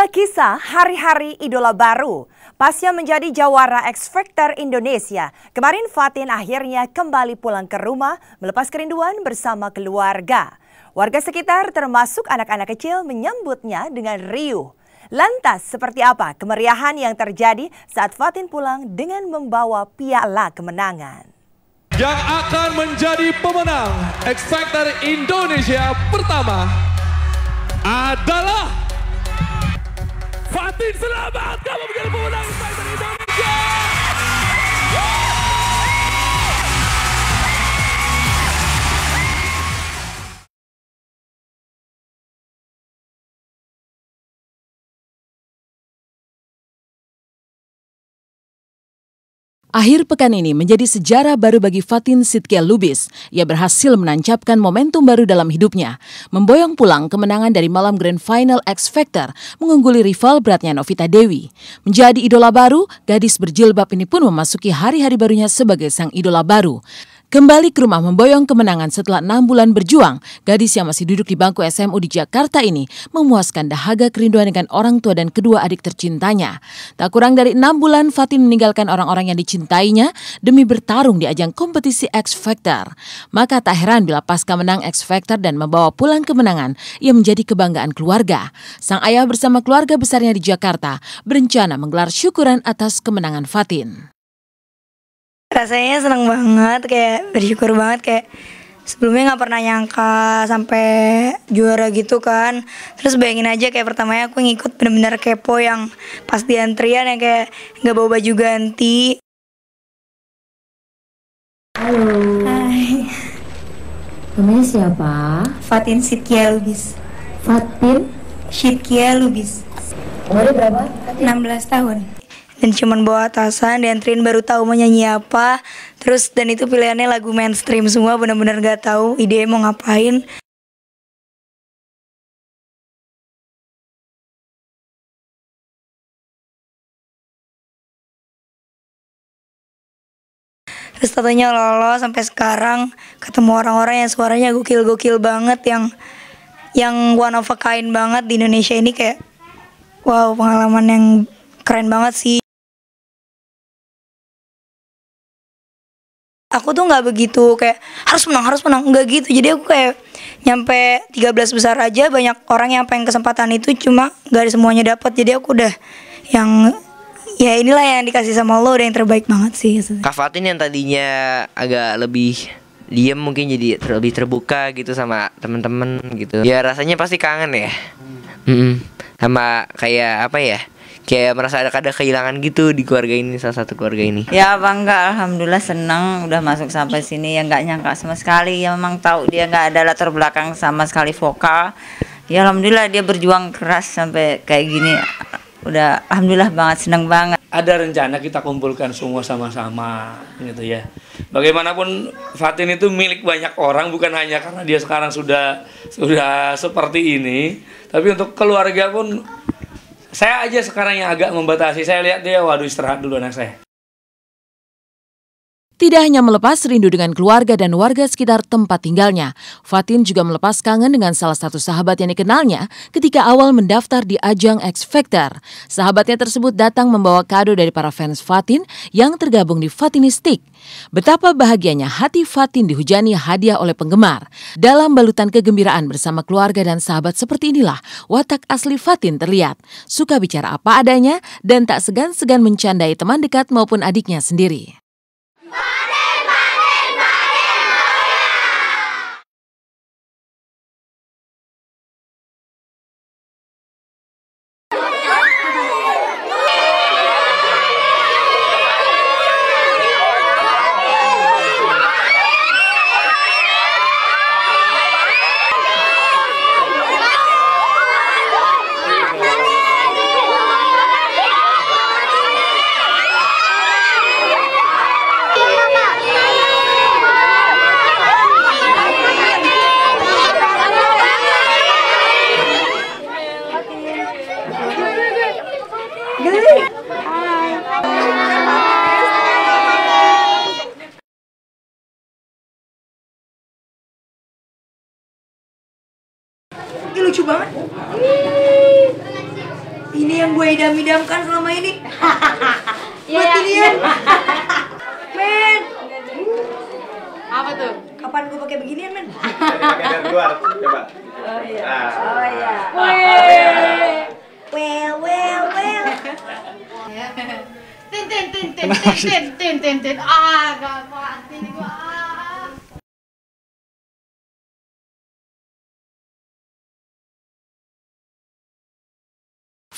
Inilah kisah hari-hari idola baru. Pasca menjadi jawara X Factor Indonesia, kemarin Fatin akhirnya kembali pulang ke rumah melepas kerinduan bersama keluarga. Warga sekitar termasuk anak-anak kecil menyambutnya dengan riuh. Lantas seperti apa kemeriahan yang terjadi saat Fatin pulang dengan membawa piala kemenangan? Yang akan menjadi pemenang X Factor Indonesia pertama adalah Fatin. Selamat, kamu menjadi pemenang X Factor Indonesia. Akhir pekan ini menjadi sejarah baru bagi Fatin Sidqia Lubis. Ia berhasil menancapkan momentum baru dalam hidupnya. Memboyong pulang kemenangan dari malam Grand Final X Factor, mengungguli rival beratnya Novita Dewi. Menjadi idola baru, gadis berjilbab ini pun memasuki hari-hari barunya sebagai sang idola baru. Kembali ke rumah memboyong kemenangan setelah 6 bulan berjuang, gadis yang masih duduk di bangku SMU di Jakarta ini memuaskan dahaga kerinduan dengan orang tua dan kedua adik tercintanya. Tak kurang dari 6 bulan, Fatin meninggalkan orang-orang yang dicintainya demi bertarung di ajang kompetisi X Factor. Maka tak heran bila pasca menang X Factor dan membawa pulang kemenangan, ia menjadi kebanggaan keluarga. Sang ayah bersama keluarga besarnya di Jakarta berencana menggelar syukuran atas kemenangan Fatin. Rasanya senang banget, kayak bersyukur banget, kayak sebelumnya nggak pernah nyangka sampai juara gitu kan. Terus bayangin aja kayak pertamanya aku ngikut bener-bener kepo yang pas di antrian yang kayak nggak bawa baju ganti. Halo. Hai. Namanya siapa? Fatin Sidqia Lubis. Fatin Sidqia Lubis. Umurnya berapa? 16 tahun. Dan cuman bawa atasan, dianterin baru tahu mau nyanyi apa. Terus dan itu pilihannya lagu mainstream semua, benar-benar gak tahu ide mau ngapain. Terus tatonya lolos sampai sekarang, ketemu orang-orang yang suaranya gokil-gokil banget, yang one of a kind banget di Indonesia ini, kayak wow, pengalaman yang keren banget sih. Aku tuh nggak begitu kayak harus menang, nggak gitu. Jadi aku kayak nyampe 13 besar aja, banyak orang yang pengen kesempatan itu, cuma nggak semuanya dapat. Jadi aku udah yang ya inilah yang dikasih sama Allah, udah yang terbaik banget sih. Kak Fatin yang tadinya agak lebih diem mungkin jadi lebih terbuka gitu sama temen-temen gitu. Ya rasanya pasti kangen ya. Sama kayak apa ya? Kayak merasa ada kehilangan gitu di keluarga ini, salah satu keluarga ini. Ya bangga, alhamdulillah senang udah masuk sampai sini. Ya nggak nyangka sama sekali, ya memang tahu dia nggak ada latar belakang sama sekali vokal. Ya alhamdulillah dia berjuang keras sampai kayak gini. Udah alhamdulillah banget, senang banget. Ada rencana kita kumpulkan semua sama-sama gitu ya. Bagaimanapun Fatin itu milik banyak orang, bukan hanya karena dia sekarang sudah seperti ini, tapi untuk keluarga pun. Saya aja sekarang yang agak membatasi. Saya lihat dia, waduh istirahat dulu anak saya. Tidak hanya melepas rindu dengan keluarga dan warga sekitar tempat tinggalnya, Fatin juga melepas kangen dengan salah satu sahabat yang dikenalnya ketika awal mendaftar di ajang X Factor. Sahabatnya tersebut datang membawa kado dari para fans Fatin yang tergabung di Fatinistik. Betapa bahagianya hati Fatin dihujani hadiah oleh penggemar. Dalam balutan kegembiraan bersama keluarga dan sahabat seperti inilah watak asli Fatin terlihat. Suka bicara apa adanya dan tak segan-segan mencandai teman dekat maupun adiknya sendiri. Lucu banget. yang gue idam-idamkan selama ini. Buat ginian. Men. Apa tuh? Kapan gue pakai beginian, men? Pakai dari luar, coba. Oh iya. Oh iya. Well. Tin. Ah, gak pasti gua.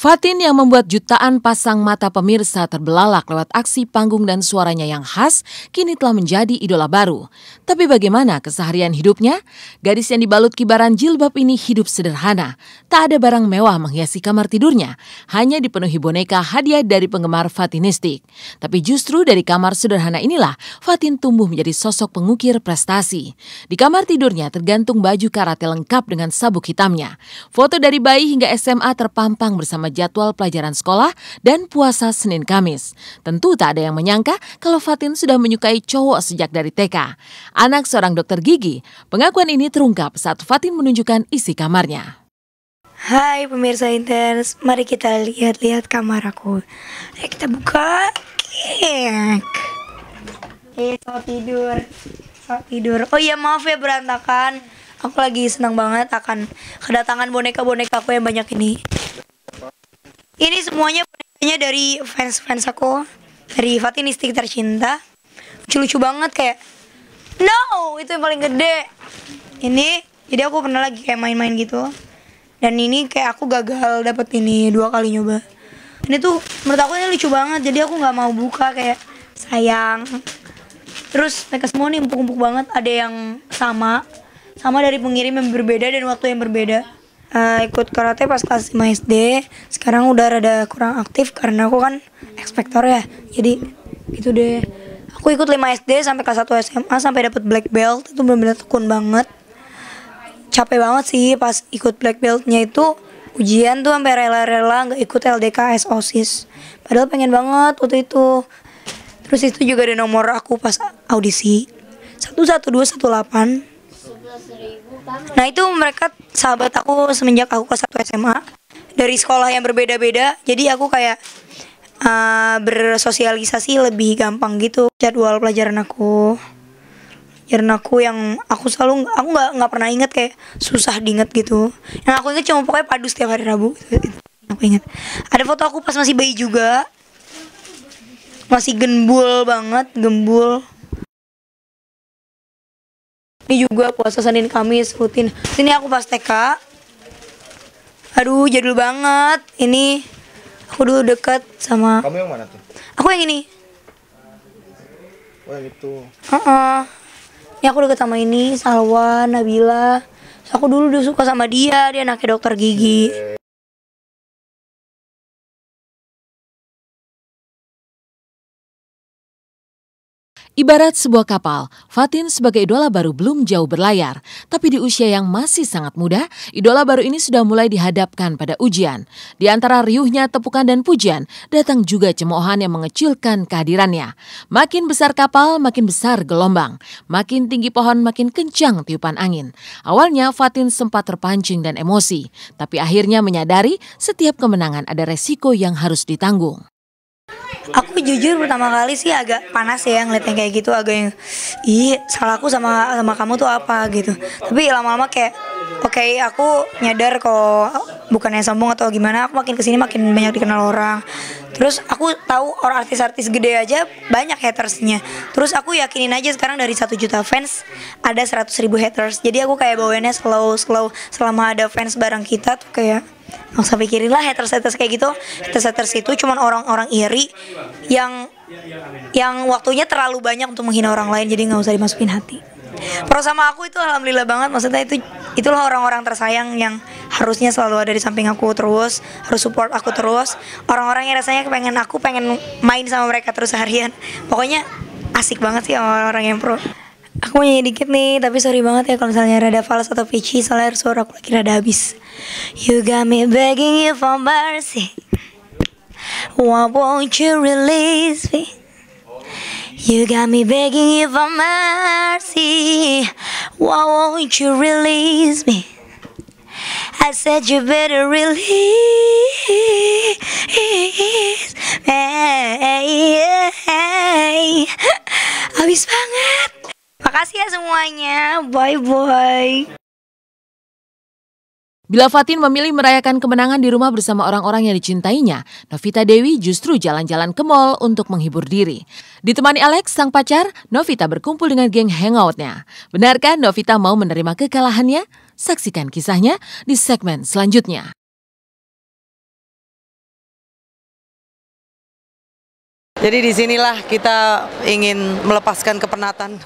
Fatin yang membuat jutaan pasang mata pemirsa terbelalak lewat aksi panggung dan suaranya yang khas, kini telah menjadi idola baru. Tapi bagaimana keseharian hidupnya? Gadis yang dibalut kibaran jilbab ini hidup sederhana. Tak ada barang mewah menghiasi kamar tidurnya. Hanya dipenuhi boneka hadiah dari penggemar Fatinistik. Tapi justru dari kamar sederhana inilah, Fatin tumbuh menjadi sosok pengukir prestasi. Di kamar tidurnya tergantung baju karate lengkap dengan sabuk hitamnya. Foto dari bayi hingga SMA terpampang bersama jadwal pelajaran sekolah dan puasa Senin Kamis. Tentu tak ada yang menyangka kalau Fatin sudah menyukai cowok sejak dari TK. Anak seorang dokter gigi, pengakuan ini terungkap saat Fatin menunjukkan isi kamarnya. Hai pemirsa Intens, mari kita lihat-lihat kamar aku. Ayo kita buka. Selamat tidur. Oh iya, maaf ya berantakan. Aku lagi senang banget akan kedatangan boneka-boneka aku yang banyak ini. Ini semuanya bonekanya dari fans aku, dari Fatinistik tercinta. Lucu-lucu banget kayak, no, itu yang paling gede. Ini, jadi aku pernah lagi kayak main-main gitu. Dan ini kayak aku gagal dapet ini 2 kali nyoba. Ini tuh menurut aku ini lucu banget, jadi aku nggak mau buka kayak sayang. Terus mereka semua nih empuk-empuk banget, ada yang sama dari pengirim yang berbeda dan waktu yang berbeda. Ikut karate pas kelas 5 SD. Sekarang udah rada kurang aktif karena aku kan ekspektor ya. Jadi gitu deh. Aku ikut 5 SD sampai kelas 1 SMA sampai dapat black belt. Itu benar-benar tekun banget. Capek banget sih pas ikut black beltnya itu. Ujian tuh sampai rela-rela nggak ikut LDK OSIS. Padahal pengen banget waktu itu. Terus itu juga ada nomor aku pas audisi 11218. Nah itu mereka sahabat aku semenjak aku kelas 1 SMA. Dari sekolah yang berbeda-beda. Jadi aku kayak bersosialisasi lebih gampang gitu. Jadwal pelajaran aku yang aku selalu nggak pernah inget kayak susah diinget gitu. Yang aku inget cuma pokoknya padu setiap hari Rabu gitu. Aku inget. Ada foto aku pas masih bayi juga. Masih gembul banget, gembul. Ini juga puasa Senin Kamis rutin. Sini aku pas TK. Aduh, jadul banget. Ini aku dulu deket sama. Kamu yang mana tuh? Aku yang ini. Oh yang itu. Ini aku deket sama ini, Salwa, Nabila. Aku dulu udah suka sama dia anaknya dokter gigi. Ibarat sebuah kapal, Fatin sebagai idola baru belum jauh berlayar. Tapi di usia yang masih sangat muda, idola baru ini sudah mulai dihadapkan pada ujian. Di antara riuhnya tepukan dan pujian, datang juga cemoohan yang mengecilkan kehadirannya. Makin besar kapal, makin besar gelombang. Makin tinggi pohon, makin kencang tiupan angin. Awalnya Fatin sempat terpancing dan emosi. Tapi akhirnya menyadari setiap kemenangan ada resiko yang harus ditanggung. Aku jujur pertama kali sih agak panas ya ngeliatnya kayak gitu, agak yang salahku sama kamu tuh apa gitu. Tapi lama-lama kayak oke, aku nyadar kok bukannya sombong atau gimana, aku makin kesini makin banyak dikenal orang. Terus aku tahu orang artis-artis gede aja banyak hatersnya. Terus aku yakinin aja sekarang dari 1 juta fans ada 100.000 haters. Jadi aku kayak bawainnya slow selama ada fans bareng kita tuh kayak nggak usah pikirin lah haters kayak gitu. Haters itu cuman orang-orang iri yang waktunya terlalu banyak untuk menghina orang lain, jadi nggak usah dimasukin hati. Pro sama aku itu alhamdulillah banget, maksudnya itulah orang-orang tersayang yang harusnya selalu ada di samping aku terus, harus support aku terus. Orang-orang yang rasanya pengen main sama mereka terus seharian. Pokoknya asik banget sih orang-orang yang pro. Aku mau nyanyi dikit nih, tapi sorry banget ya kalau misalnya rada fals atau pitchy, soalnya suara aku lagi rada habis. You got me begging you for mercy. Why won't you release me? You got me begging you for mercy. Why won't you release me? I said you better release Habis banget. Makasih ya semuanya. Bye-bye. Bila Fatin memilih merayakan kemenangan di rumah bersama orang-orang yang dicintainya, Novita Dewi justru jalan-jalan ke mall untuk menghibur diri. Ditemani Alex, sang pacar, Novita berkumpul dengan geng hangoutnya. Benarkah Novita mau menerima kekalahannya? Saksikan kisahnya di segmen selanjutnya. Jadi disinilah kita ingin melepaskan kepenatan.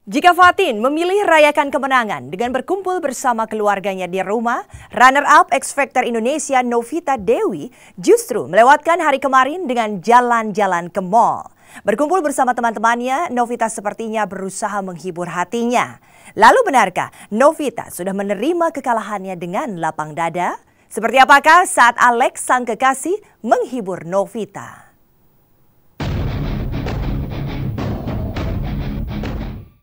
Jika Fatin memilih rayakan kemenangan dengan berkumpul bersama keluarganya di rumah, runner-up X Factor Indonesia Novita Dewi justru melewatkan hari kemarin dengan jalan-jalan ke mall. Berkumpul bersama teman-temannya, Novita sepertinya berusaha menghibur hatinya. Lalu benarkah Novita sudah menerima kekalahannya dengan lapang dada? Seperti apakah saat Alex sang kekasih menghibur Novita?